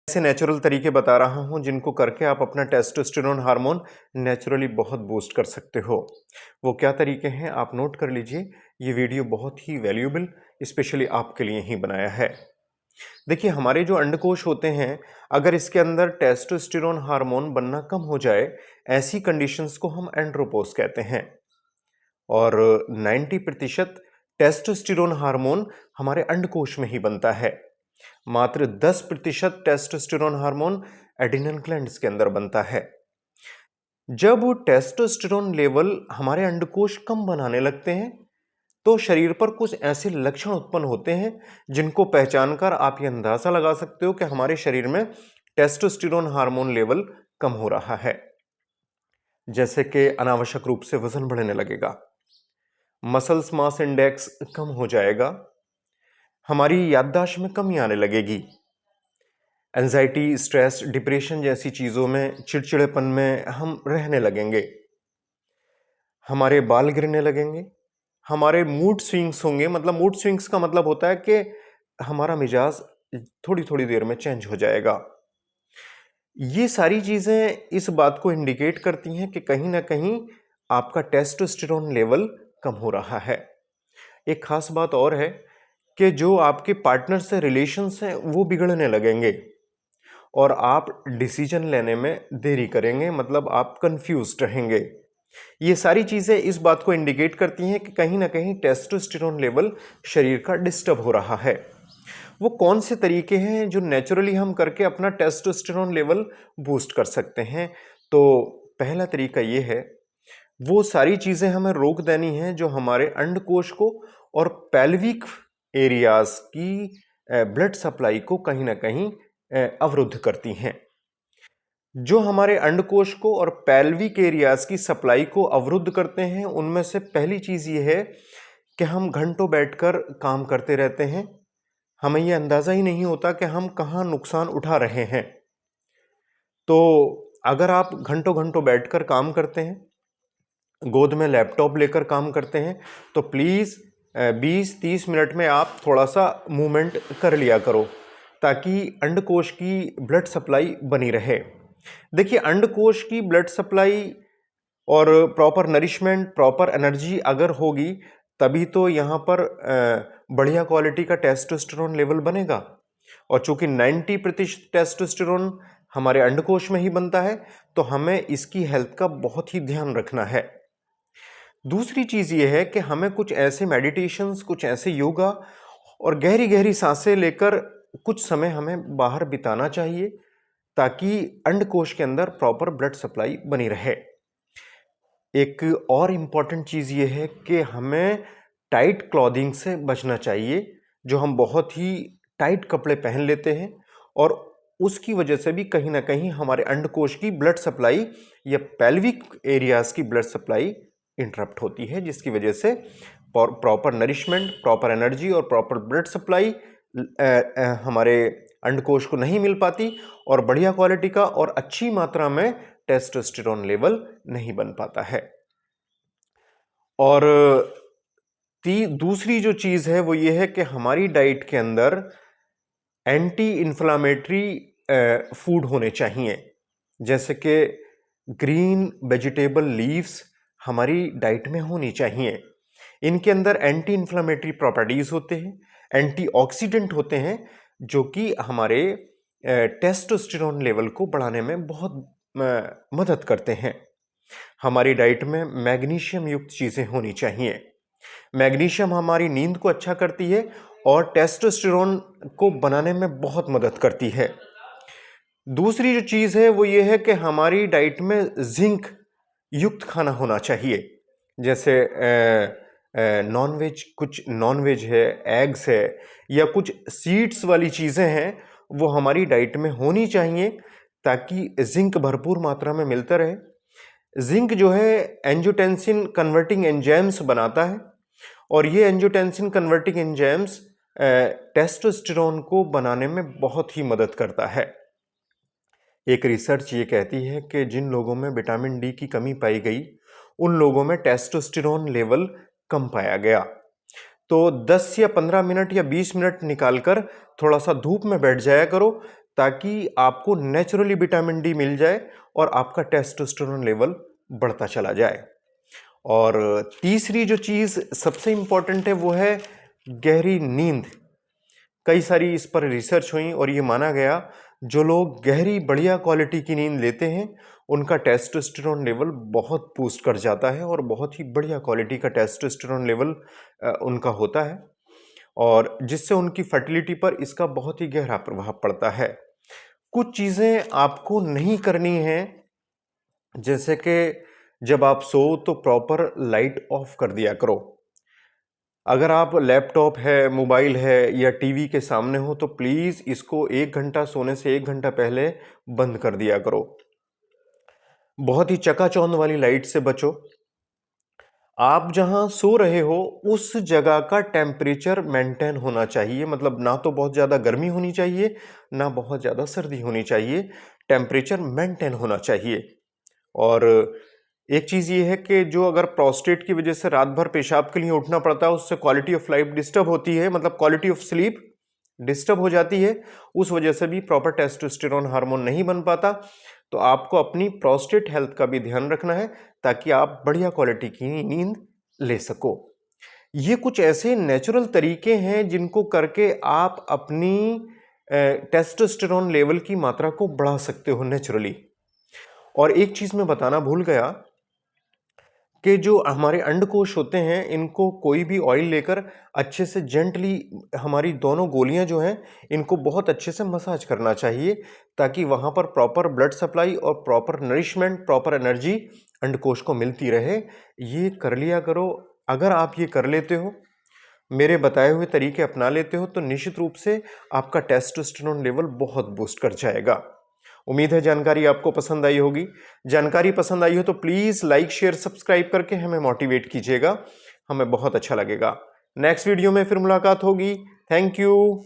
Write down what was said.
ऐसे नेचुरल तरीके बता रहा हूं जिनको करके आप अपना टेस्टोस्टेरोन हार्मोन नेचुरली बहुत बूस्ट कर सकते हो। वो क्या तरीके हैं आप नोट कर लीजिए। ये वीडियो बहुत ही वैल्यूएबल स्पेशली आपके लिए ही बनाया है। देखिए, हमारे जो अंडकोश होते हैं, अगर इसके अंदर टेस्टोस्टेरोन हार्मोन बनना कम हो जाए, ऐसी कंडीशंस को हम एंड्रोपोज कहते हैं। और 90% टेस्टोस्टेरोन हार्मोन हमारे अंडकोश में ही बनता है। मात्र 10% टेस्टोस्टेरोन हार्मोन एड्रिनल ग्लैंड्स के अंदर बनता है। जब टेस्टोस्टेरोन लेवल हमारे अंडकोश कम बनाने लगते हैं, तो शरीर पर कुछ ऐसे लक्षण उत्पन्न होते हैं जिनको पहचानकर आप ये अंदाजा लगा सकते हो कि हमारे शरीर में टेस्टोस्टेरोन हार्मोन लेवल कम हो रहा है। जैसे कि अनावश्यक रूप से वजन बढ़ने लगेगा, मसल्स मास इंडेक्स कम हो जाएगा, हमारी याददाश्त में कमी आने लगेगी, एंजाइटी, स्ट्रेस, डिप्रेशन जैसी चीज़ों में, चिड़चिड़ेपन में हम रहने लगेंगे, हमारे बाल गिरने लगेंगे, हमारे मूड स्विंग्स होंगे। मतलब मूड स्विंग्स का मतलब होता है कि हमारा मिजाज थोड़ी थोड़ी देर में चेंज हो जाएगा। ये सारी चीज़ें इस बात को इंडिकेट करती हैं कि कहीं ना कहीं आपका टेस्टोस्टेरोन लेवल कम हो रहा है। एक खास बात और है कि जो आपके पार्टनर से रिलेशंस हैं वो बिगड़ने लगेंगे और आप डिसीजन लेने में देरी करेंगे, मतलब आप कंफ्यूज रहेंगे। ये सारी चीज़ें इस बात को इंडिकेट करती हैं कि कहीं ना कहीं टेस्टोस्टेरोन लेवल शरीर का डिस्टर्ब हो रहा है। वो कौन से तरीके हैं जो नेचुरली हम करके अपना टेस्टोस्टेरोन लेवल बूस्ट कर सकते हैं? तो पहला तरीका ये है, वो सारी चीज़ें हमें रोक देनी हैं जो हमारे अंडकोश को और पेल्विक एरियाज की ब्लड सप्लाई को कहीं ना कहीं अवरुद्ध करती हैं। जो हमारे अंडकोश को और पेल्विक एरियाज की सप्लाई को अवरुद्ध करते हैं, उनमें से पहली चीज़ ये है कि हम घंटों बैठकर काम करते रहते हैं, हमें ये अंदाज़ा ही नहीं होता कि हम कहाँ नुकसान उठा रहे हैं। तो अगर आप घंटों घंटों बैठकर काम करते हैं, गोद में लैपटॉप लेकर काम करते हैं, तो प्लीज़ 20-30 मिनट में आप थोड़ा सा मूवमेंट कर लिया करो ताकि अंडकोश की ब्लड सप्लाई बनी रहे। देखिए, अंडकोश की ब्लड सप्लाई और प्रॉपर नरिशमेंट, प्रॉपर एनर्जी अगर होगी, तभी तो यहाँ पर बढ़िया क्वालिटी का टेस्टोस्टेरोन लेवल बनेगा। और चूंकि 90% टेस्टोस्टेरोन हमारे अंडकोश में ही बनता है, तो हमें इसकी हेल्थ का बहुत ही ध्यान रखना है। दूसरी चीज़ ये है कि हमें कुछ ऐसे मेडिटेशंस, कुछ ऐसे योगा और गहरी गहरी सांसें लेकर कुछ समय हमें बाहर बिताना चाहिए ताकि अंडकोश के अंदर प्रॉपर ब्लड सप्लाई बनी रहे। एक और इम्पॉर्टेंट चीज़ ये है कि हमें टाइट क्लॉथिंग से बचना चाहिए, जो हम बहुत ही टाइट कपड़े पहन लेते हैं और उसकी वजह से भी कहीं ना कहीं हमारे अंडकोश की ब्लड सप्लाई या पेल्विक एरियाज की ब्लड सप्लाई इंटरप्ट होती है, जिसकी वजह से प्रॉपर नरिशमेंट, प्रॉपर एनर्जी और प्रॉपर ब्लड सप्लाई हमारे अंडकोश को नहीं मिल पाती और बढ़िया क्वालिटी का और अच्छी मात्रा में टेस्टोस्टेरोन लेवल नहीं बन पाता है। और दूसरी जो चीज़ है वो ये है कि हमारी डाइट के अंदर एंटी इन्फ्लामेटरी फूड होने चाहिए, जैसे कि ग्रीन वेजिटेबल लीव्स हमारी डाइट में होनी चाहिए। इनके अंदर एंटी इन्फ्लामेटरी प्रॉपर्टीज होते हैं, एंटीऑक्सीडेंट होते हैं, जो कि हमारे टेस्टोस्टेरोन लेवल को बढ़ाने में बहुत मदद करते हैं। हमारी डाइट में मैग्नीशियम युक्त चीज़ें होनी चाहिए। मैग्नीशियम हमारी नींद को अच्छा करती है और टेस्टोस्टेरोन को बनाने में बहुत मदद करती है। दूसरी जो चीज़ है वो ये है कि हमारी डाइट में जिंक युक्त खाना होना चाहिए, जैसे नॉनवेज, कुछ नॉनवेज है, एग्स है या कुछ सीड्स वाली चीज़ें हैं, वो हमारी डाइट में होनी चाहिए ताकि जिंक भरपूर मात्रा में मिलता रहे। जिंक जो है एंजियोटेंसिन कन्वर्टिंग एंजाइम्स बनाता है और ये एंजियोटेंसिन कन्वर्टिंग एंजाइम्स टेस्टोस्टेरोन को बनाने में बहुत ही मदद करता है। एक रिसर्च ये कहती है कि जिन लोगों में विटामिन डी की कमी पाई गई, उन लोगों में टेस्टोस्टेरोन लेवल कम पाया गया। तो 10 या 15 मिनट या 20 मिनट निकालकर थोड़ा सा धूप में बैठ जाया करो ताकि आपको नेचुरली विटामिन डी मिल जाए और आपका टेस्टोस्टेरोन लेवल बढ़ता चला जाए। और तीसरी जो चीज़ सबसे इम्पॉर्टेंट है वो है गहरी नींद। कई सारी इस पर रिसर्च हुई और ये माना गया जो लोग गहरी बढ़िया क्वालिटी की नींद लेते हैं उनका टेस्टोस्टेरोन लेवल बहुत बूस्ट कर जाता है और बहुत ही बढ़िया क्वालिटी का टेस्टोस्टेरोन लेवल उनका होता है, और जिससे उनकी फर्टिलिटी पर इसका बहुत ही गहरा प्रभाव पड़ता है। कुछ चीज़ें आपको नहीं करनी है, जैसे कि जब आप सो तो प्रॉपर लाइट ऑफ कर दिया करो। अगर आप लैपटॉप है, मोबाइल है या टीवी के सामने हो तो प्लीज़ इसको 1 घंटा सोने से 1 घंटा पहले बंद कर दिया करो। बहुत ही चकाचौंध वाली लाइट से बचो। आप जहां सो रहे हो उस जगह का टेम्परेचर मेंटेन होना चाहिए, मतलब ना तो बहुत ज़्यादा गर्मी होनी चाहिए ना बहुत ज़्यादा सर्दी होनी चाहिए, टेम्परेचर मेंटेन होना चाहिए। और एक चीज़ ये है कि जो अगर प्रोस्टेट की वजह से रात भर पेशाब के लिए उठना पड़ता है उससे क्वालिटी ऑफ लाइफ डिस्टर्ब होती है, मतलब क्वालिटी ऑफ स्लीप डिस्टर्ब हो जाती है, उस वजह से भी प्रॉपर टेस्टोस्टेरोन हार्मोन नहीं बन पाता। तो आपको अपनी प्रोस्टेट हेल्थ का भी ध्यान रखना है ताकि आप बढ़िया क्वालिटी की नींद ले सको। ये कुछ ऐसे नेचुरल तरीके हैं जिनको करके आप अपनी टेस्टोस्टेरोन लेवल की मात्रा को बढ़ा सकते हो नेचुरली। और एक चीज़ मैं बताना भूल गया कि जो हमारे अंडकोश होते हैं इनको कोई भी ऑयल लेकर अच्छे से जेंटली हमारी दोनों गोलियां जो हैं इनको बहुत अच्छे से मसाज करना चाहिए ताकि वहां पर प्रॉपर ब्लड सप्लाई और प्रॉपर नरिशमेंट, प्रॉपर एनर्जी अंडकोश को मिलती रहे। ये कर लिया करो। अगर आप ये कर लेते हो, मेरे बताए हुए तरीके अपना लेते हो, तो निश्चित रूप से आपका टेस्टोस्टेरोन लेवल बहुत बूस्ट कर जाएगा। उम्मीद है जानकारी आपको पसंद आई होगी। जानकारी पसंद आई हो तो प्लीज़ लाइक, शेयर, सब्सक्राइब करके हमें मोटिवेट कीजिएगा, हमें बहुत अच्छा लगेगा। नेक्स्ट वीडियो में फिर मुलाकात होगी। Thank you.